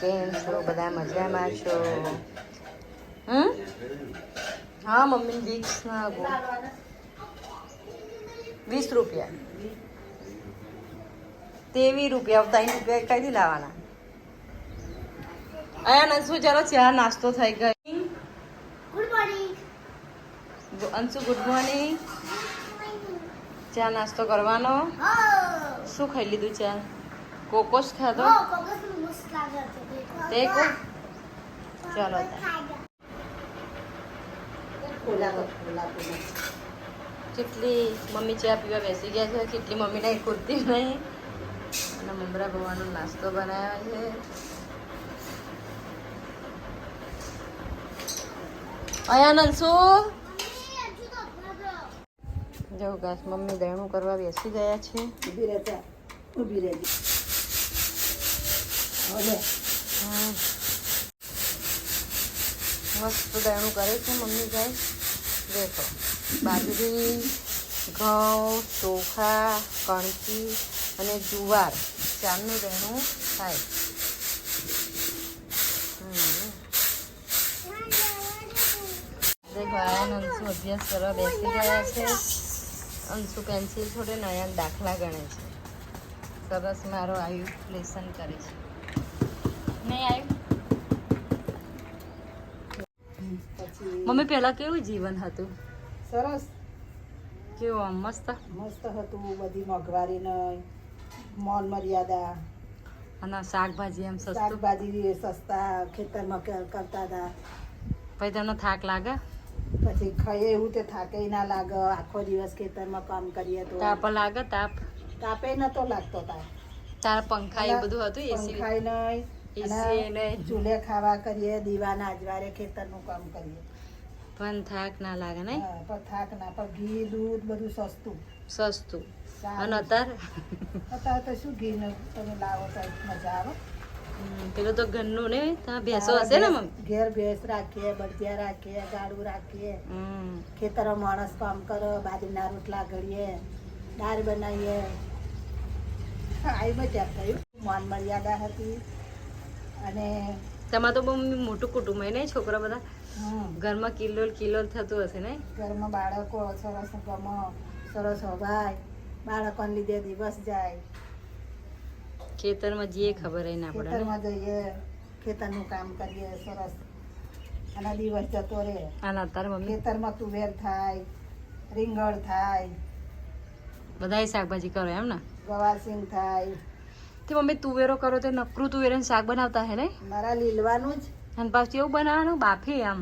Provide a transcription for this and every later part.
કેમ છો? બધા મજામાં છો? હા મમ્મી વીક્સ ના 20 રૂપિયા 23 રૂપિયા 3 રૂપિયા કઈથી લાવવાના? અહીંયા નસુ ચાલો ચા નાસ્તો થઈ ગઈ. Good morning Anshu good morning. ચા નાસ્તો કરવાનો. શું ખાઈ લીધું ચા? કોકોસ ખાધો? કોકોસ મસ્ત લાગે છે તે કો ચાલો કેટલી મમ્મી ચા પીવા બેસી ગયા છે. કેટલી મમ્મી નહીં કુર્તી નહીં અને મમરા ભવાનો નાસ્તો બનાવ્યો છે. અહીંયા નંસુ જો ગાસ મમ્મી દયણું કરવા બેસી ગયા છે. ઊભી રહે મસ્ત દયણું કરે છે મમ્મી. ગાય દેખો બાજરી, ઘઉં, ચોખા, કણકી અને જુવાર ચારનું દયણું થાય. દેખો આયા અંશુ અભ્યાસ કરવા બેસી ગયા છે. અંશુ પેન્સિલ છોડે નયા દાખલા ગણે છે. સરસ મારો આયુ લેસન કરે છે. નહીં આવ્યું મમ્મી પહેલા કેવું જીવન હતું? સરસ કેવું આમ મસ્ત મસ્ત હતું. બધી મોંઘવારી નહીં, મોલ મર્યાદા, અને શાકભાજી એમ સસ્તું. શાકભાજી સસ્તા ખેતરમાં કરતા હતા. પછી તમને થાક લાગે? પછી ખાઈએ એવું તે થાકે ના લાગે. આખો દિવસ ખેતરમાં કામ કરીએ તો તાપ લાગે? તાપે નતો લાગતો. તારા પંખા એ બધું હતું? એસી પંખાય નહીં, એસી નહીં, ચૂલે ખાવા કરીએ, દીવાના અજવાળે ખેતરનું કામ કરીએ. પણ થાક ના લાગે નહીં? હા, પણ થાક ના. પણ ઘી દૂધ બધું સસ્તું. સસ્તું. સારું. અને અત્યારે અત્યારે તો શું ઘી ને તમે લાવો તો મજા આવે. પેલું તો ઘરનું ને ત્યાં ભેંસો હશે ને મમ્મી? ઘેર ભેંસ રાખીએ, બળદિયા રાખીએ, ગાડું રાખીએ. હમ. ખેતરમાં માણસ કામ કરે, બાજરીના રોટલા ઘડીએ, દાળ બનાવીએ. આઈમાં ત્યાં થયું માન મર્યાદા હતી. અને તમારે તો બહુ મોટું કુટુંબ હોય નહીં? છોકરા બધા ઘરમાં કિલ્લોલ થતું હશે ને? ઘરમાં બાળકો સરસ ગમો, સરસ હવાય. બાળકોને લીધે દિવસ જાય. ખેતરમાં જઈએ ખબર ના પડે ને? ખેતરમાં જઈએ, ખેતરનું કામ કરીએ સરસ, અને દિવસ જતો રહે. અને અત્યારે મમ્મી ખેતરમાં તુવેર થાય, રીંગણ થાય, બધાય શાકભાજી કરો એમ ને? ગવારસિંગ થાય. તે મમ્મી તુવેરો કરો તો નકરું તુવેરાનું શાક બનાવતા હે ને? મારા લીલવાનું જ. અને પાછું એવું બનાવવાનું બાફી આમ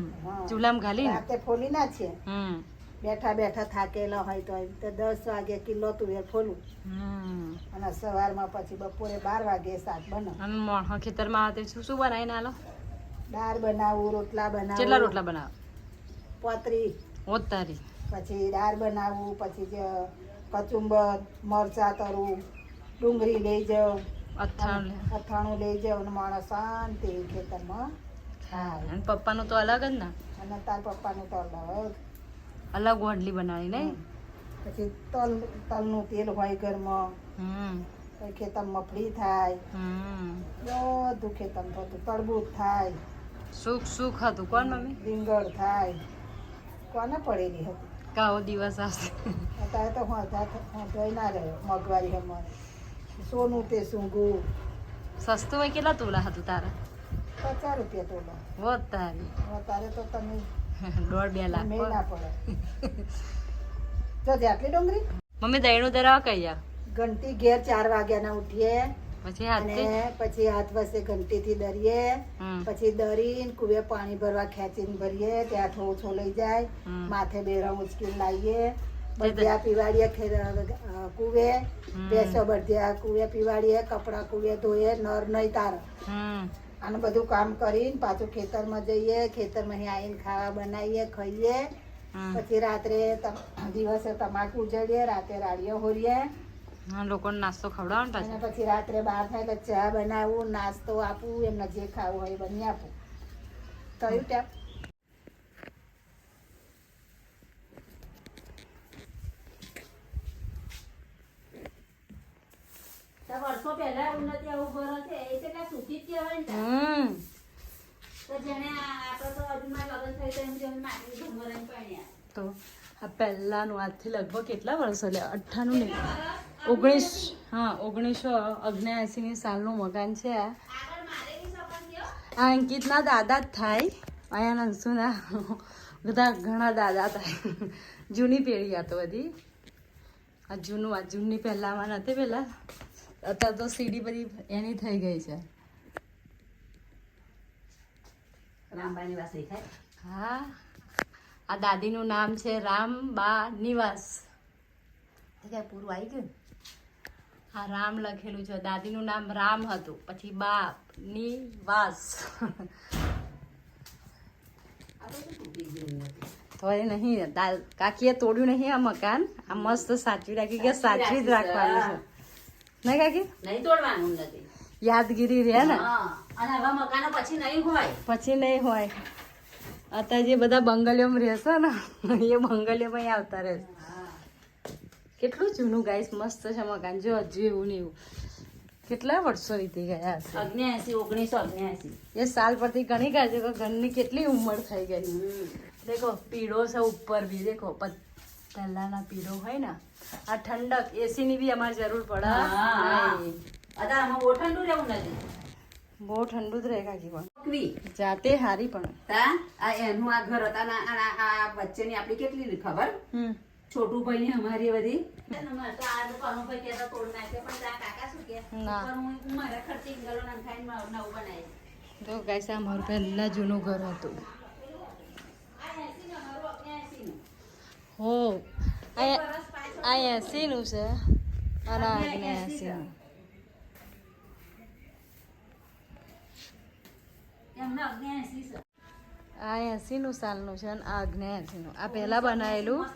ચૂલામાં ઘાલી રાતે ફોલી ના છે. હમ બેઠા બેઠા થાકેલા હોય તો 10 વાગે કિલો તુવેર ફોલું, અને સવારમાં પછી બપોરે 12 વાગે શાક બનાવું. અને મોણો ખેતરમાં આવે તો શું બનાવીને આલો? દાળ બનાવું, રોટલા બનાવું. કેટલા રોટલા બનાવો? 35. ઓતારી. પછી દાળ બનાવું, પછી કચુંબર, મરચાં તરું, ડુંગળી લઈ જાઉં, અથાણું લઈ જાઉં, અને માણસ શાંતિ ખેતરમાં ખાય. અને પપ્પાનું તો અલગ જ ને? અને તાર પપ્પાનું તો અલગ ઓઢલી બનાવી નહીં? પછી તલનું તેલ હોય ઘરમાં. પછી ખેતરમાં મફળી થાય, બધું ખેતરમાં થતું. તરબૂચ થાય, સુખ હતું. કોણ મમ્મી? રીંગણ થાય. કોને પડેલી હતી? કાવો દિવસ આવશે. અત્યારે તો જોઈ ના રહ્યો. મોંઘવારી અમારે સોનું તે સૂંઘું. સસ્તું હોય. કેટલા તોલા હતું તારા? 50 રૂપિયા તોલો. હોત તારી. અત્યારે તો તમે 1.5-2 લાખ મેં ના પડે. જો જેટલી ડુંગળી મમ્મી દયણું ધરાવા કઈ જાવ? ઘંટી ઘેર 4 વાગ્યાના ઉઠીએ, પછી અને હાથે પછી હાથ વસે ઘંટીથી દરીએ. પછી દરીને કુવે પાણી ભરવા ખેંચીને ભરીએ. ત્યાં થોડો લઈ જાય, માથે બેરા ઉચકીને લાવીએ. બળદિયા પીવાડીએ કુવે, ભેંસો બળદિયા કુવે પીવાડીએ, કપડા કુવે ધોઈએ. નર નહીં તાર આનું બધું કામ કરીને પાછું ખેતરમાં જઈએ. ખેતરમાં આવીને ખાવા બનાવીએ, ખાઈએ. પછી રાત્રે દિવસે તમાકુ ઉજળીએ, રાતે રાડીઓ હોરીએ. લોકોને નાસ્તો ખવડાવો ને અને પછી રાત્રે 12 થાય એટલે ચા બનાવું, નાસ્તો આપું, એમને જે ખાવું હોય એ બની આપું. કયું ટેપ? વર્ષો પહેલા ઉન્નતિ આવું ભરો છે એ કેટલા સૂચિત કહેવાય ને. પહેલાંનું આજથી લગભગ કેટલા વર્ષ એટલે 98 ને 1979 સાલનું મકાન છે આ અંકિતના દાદા જ થાય અહીંયા અંશુના બધા ઘણા દાદા થાય જૂની પેઢી આ તો બધી આ જૂની પહેલાંમાં નથી પહેલાં અત્યારે તો સીડી બધી એની થઈ ગઈ છે રામબાની વાસી થાય હા આ દાદીનું નામ છે રામબા નિવાસ ક્યાં પૂરું આવી ગયું હા રામ લખેલું છે દાદીનું નામ રામ હતું પછી બા નિવાસ હવે નહીં કાકીએ તોડ્યું નહીં આ મકાન આ મસ્ત સાચવી રાખી કે સાચવી જ રાખવાનું છે નહીં કાકી નહીં તોડવાનું નથી યાદગીરી રહે ને અને હવે મકાનો પછી નહીં હોય અત્યારે જે બધા બંગલીઓમાં રહેશે ને એ બંગલીઓમાં આવતા રહેશે કેટલું જૂનું ગાઈસ મસ્ત છે મકાન જો હજુ એવું ને એવું કેટલા વર્ષો વીતી ગયા હશે 1979 એ સાલ પરથી ગણી કાઢજો કે ઘરની કેટલી ઉંમર થઈ ગઈ દેખો પીળો છે ઉપર બી દેખો પહેલાના પીળો હોય ને આ ઠંડક એસી ની બી અમારે જરૂર પડે આમાં બહુ ઠંડુ રહેવું નથી બહુ ઠંડુ જ રહે કાકી પણ નોકરી જાતે હારી પણ આ એનું આ ઘર હતા આ વચ્ચેની આપણી કેટલી ખબર છોટું ભાઈ ની અમારી બધી તો ગાઈસ આ મારું પહેલા જૂનું ઘર હતું હો આ 80 નું છે અને 80 નું આ 80 નું સાલનું છે અને આ 79 નું આ પહેલા બનાવેલું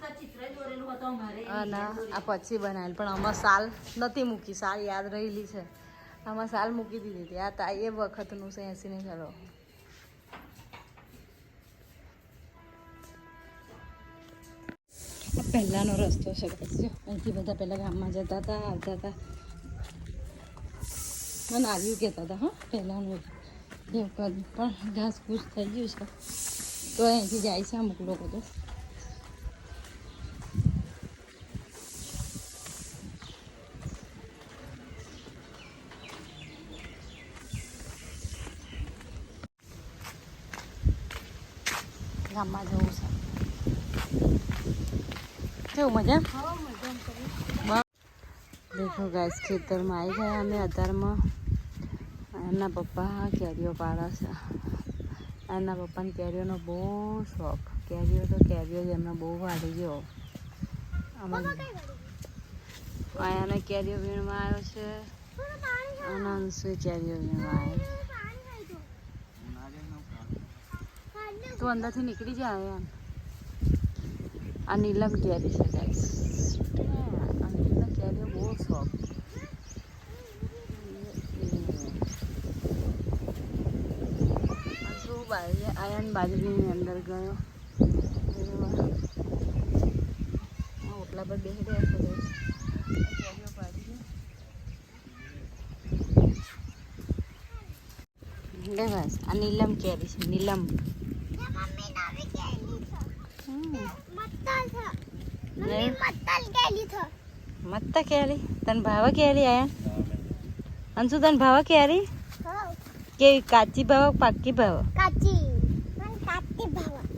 અને આ પછી બનાવેલું પણ આમાં સાલ નથી મૂકી સાલ યાદ રહેલી છે આમાં સાલ મૂકી દીધી હતી આ એ વખતનું છે 80 ને ચાલો આ પહેલાંનો રસ્તો છે અહીંથી બધા પહેલાં ગામમાં જતા હતા આવતા હતા મને આવ્યું કહેતા હતા હા પહેલાંનું એવું કર્યું પણ ઘાસ ફૂસ થઈ ગયું છે તો અહીંથી જાય છે અમુક લોકો તો ગામમાં જવું છે કેવું મજા દેખો ગાઈસ ખેતરમાં આવી ગયા અમે અત્યારમાં એમના પપ્પા કેરીઓ પાડે છે એમના પપ્પાને કેરીઓનો બહુ શોખ કેરીઓ જ એમને બહુ વાળી ગયો આયાને કેરીઓ વીણમાં આવ્યો છે અને અંશુ કેરીઓ વીણમાં આવ્યો તું અંદરથી નીકળી જાય એમ આ નીલમ કેરી છે ગાઈસ અંકિતને કેરીઓ બહુ શોખ આયન બાજરીની અંદર ગયો ઓટલા પર બેસી રહ્યા છે કેરીઓ પાડી લે બસ આ નીલમ કેરી છે નીલમ મત્તા કેરી તને ભાવે કેરી આયા અંશુ તને ભાવે કેરી કેવી કાચી ભાવ પાકી ભાવ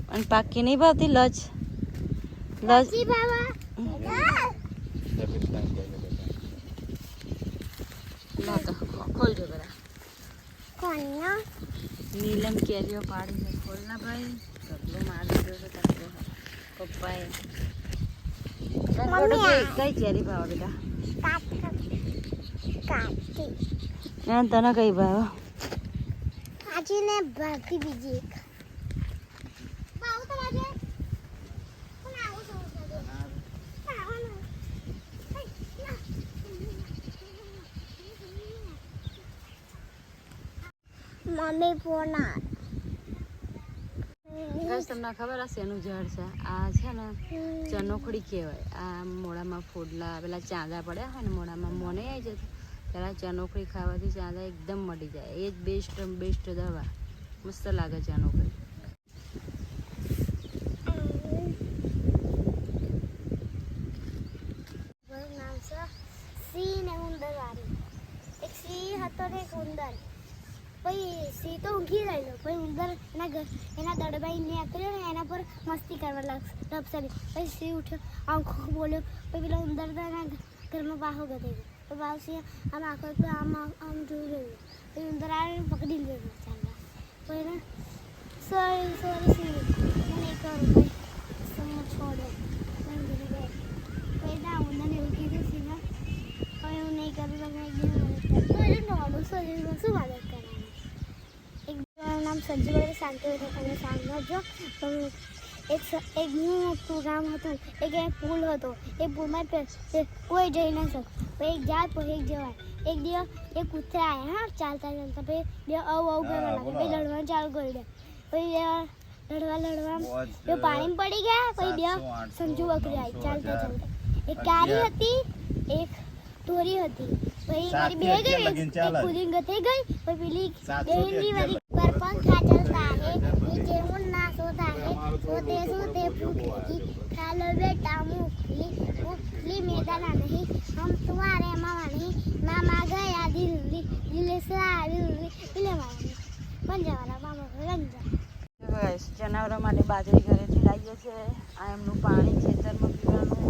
અને પાકી નહીં ભાવતી લજ તો ખોલજો બરા નીલમ કેરીઓ પાડી છે ખોલના ભાઈ ગગલો મારી દીધો છે તારો પપ્પાએ કઈ કેરી ભાવ બેટા તને કઈ ભાવ ને ભરતી બીજી એક ભાવ તો લાગે કોણ આવો છો મમ્મી ફોન ગાઈસ તમને ખબર હશે એનું ઝાડ છે આ છે ને ચનોખડી કહેવાય આ મોડામાં ફોડલા પેલા ચાંદા પડ્યા હોય ને મોડામાં મોને આવી જતું પેલા ચનોખડી ખાવાથી ચાંદા એકદમ મટી જાય એ જ બેસ્ટ દવા મસ્ત લાગે ચનોખડી હતો ને એક ઉંદર. પછી સિંહ તો ઊંઘી રહેલો. પછી ઉંદર એના દડબાઈ નીકળ્યો ને એના પર મસ્તી કરવા લાગશે. પછી સિંહ ઉઠ્યો, આંખો બોલ્યો. પછી પેલો ઉંદર તો એના ઘરમાં પાછો ગયો. તો પાછો સિંહ આમ આંખો આમ જોઈ રહ્યો. પછી ઉંદર આવીને પકડી લીધો. પછી એને સોરી સિંહ હું નહીં કરું. પછી છોડો. પછી ના ઉંદરને એવું કીધું સિંહ હવે હું નહીં કરું. તમે નોનું શરીરમાં શું મદદ કરવાની. મારું નામ સંજુભાઈ શાંતિભાઈ અને સાંભળજો. એક પ્રોગ્રામ હતું. એક પુલ હતો. એ પુલમાં કોઈ જઈ ન શકે. પછી એક જાત પછી એક જવાય. એક દિવસ એક કૂતરા આવ્યા હા ચાલતા પછી આવું કરવા લાગે. પછી લડવાનું ચાલુ કરી દે. પછી લડવા પાણીમાં પડી ગયા. પછી બે સંજુ બકરી આવી ચાલતા એક કારી હતી એક ઢોરી હતી. પછી મારી બે ગઈ એક કૂદીને ગઈ પછી પેલી બેનની વાળી પરપંખ ખાચલતા હે નીચે મુન્ના સોતા હે સોતે સોતે पूछेगी खा लो बेटा मूंगफली मैदाना नहीं हम तुम्हारे मामा नहीं मामा गया दिल्ली से दिल्ली मामा पंजावाला मामा रंजा ગાઈસ જનાવરો માટે બાજરી ઘરેથી લાવીએ છીએ. આ એમનું પાણી ખેતરમાં પીવાનું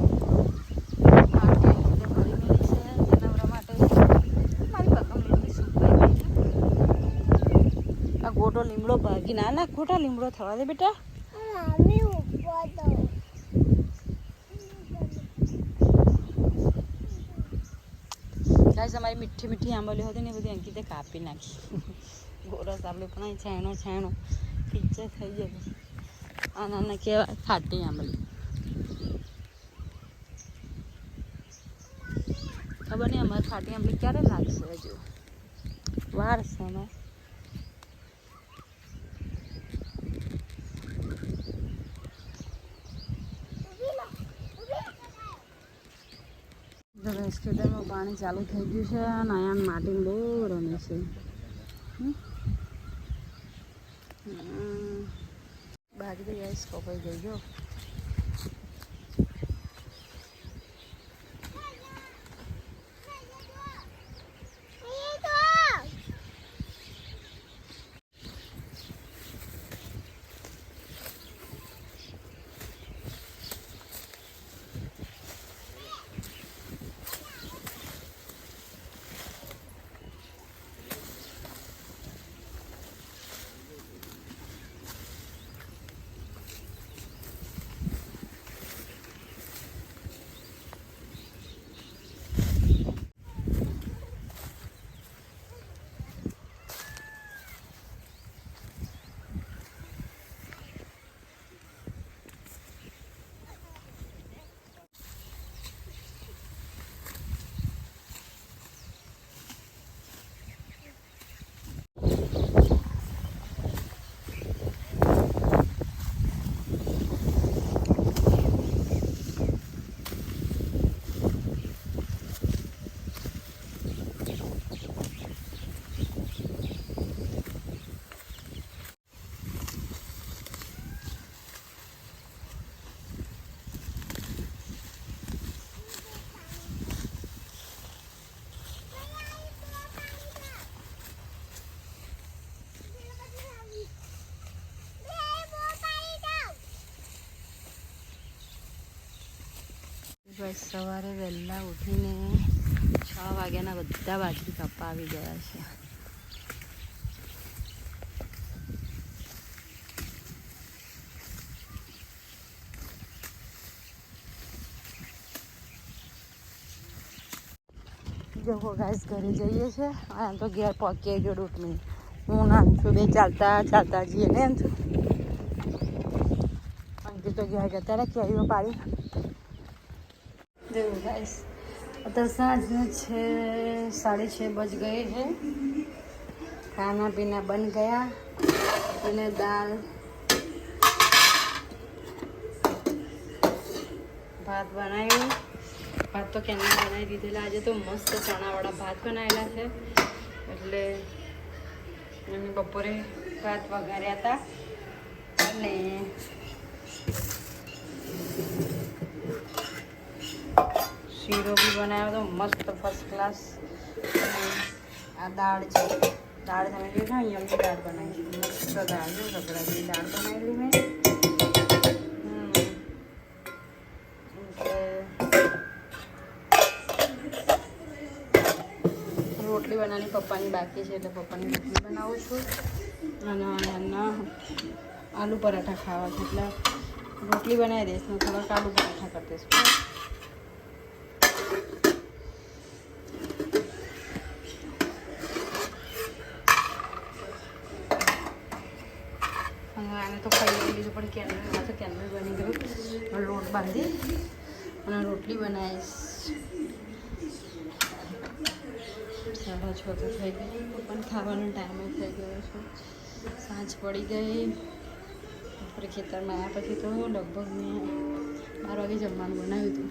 ભરી મેલી છે જનાવરો માટે. મારી પકમલીની સુકાઈ ગઈ છે. આ ગોટો લીમડો ભાગી ના ખોટા લીમડો થવા દે બેટા. મમ્મી ઉપર તો ગાઈસ અમારી મીઠી મીઠી આંબલીઓ હતી ને એ બધી અંકિતે કાપી નાખી. ગોરસ આપણે પણ છાણો પિક્ચર થઈ ગયો. આના કહેવાય ખાટી આંબલી. ખબર નહીં અમારે ખાટી આંબલી ક્યારે લાગશે. હજુ વાર છે અમે. ખેતરમાં પાણી ચાલુ થઈ ગયું છે અને અહીંયા માટીને બહુ રમે છે. બાજરી ગેસ કપાઈ ગઈ જો. બસ સવારે વહેલા ઉઠીને 6 વાગ્યાના બધા બાજરી કાપવા આવી ગયા છે. જો ગાઈસ ઘરે જઈએ છે. આ તો ઘેર પહોંચીએ જો ડૂટમી હું નામ છું બે ચાલતા જઈએ ને એમ છું. અંકિત તો ઘેર જતા રહ્યા કેરીઓ પાડી. देखो गाइस तो सांझ में 6:30 बज गए हैं. खाना पीना बन गया. मैंने दाल भात बनाए. भात तो क्या बनाई दीधेला. आज तो मस्त चणावाળા भात बनाएला है. એટલે મેં બપોરે ભાત વઘાર્યા હતા અને શીરો બી બનાવ્યો હતો મસ્ત ફર્સ્ટ ક્લાસ. આ દાળ છે. દાળ તમે જોઈ અહીંયાની દાળ બનાવી મસ્ત દાળ છે. રગડાની દાળ બનાવેલી મેં. રોટલી બનાવવાની પપ્પાની બાકી છે એટલે પપ્પાની રોટલી બનાવું છું. અને એના આલુ પરાઠા ખાવા છે એટલે રોટલી બનાવી દઈશ ને થોડાક આલુ પરાઠા કરી દઈશ. આને તો ખાઈ લીધું પણ કેન્ડલ તો કેન્ડલ બની ગયું. લોટ બાંધી અને રોટલી બનાવીશ. 6:30 તો થઈ ગઈ પણ ખાવાનો ટાઈમ થઈ ગયો છે. સાંજ પડી ગઈ. આપણે ખેતરમાં આવ્યા પછી તો લગભગ મેં 12 વાગે જમવાનું બનાવ્યું હતું.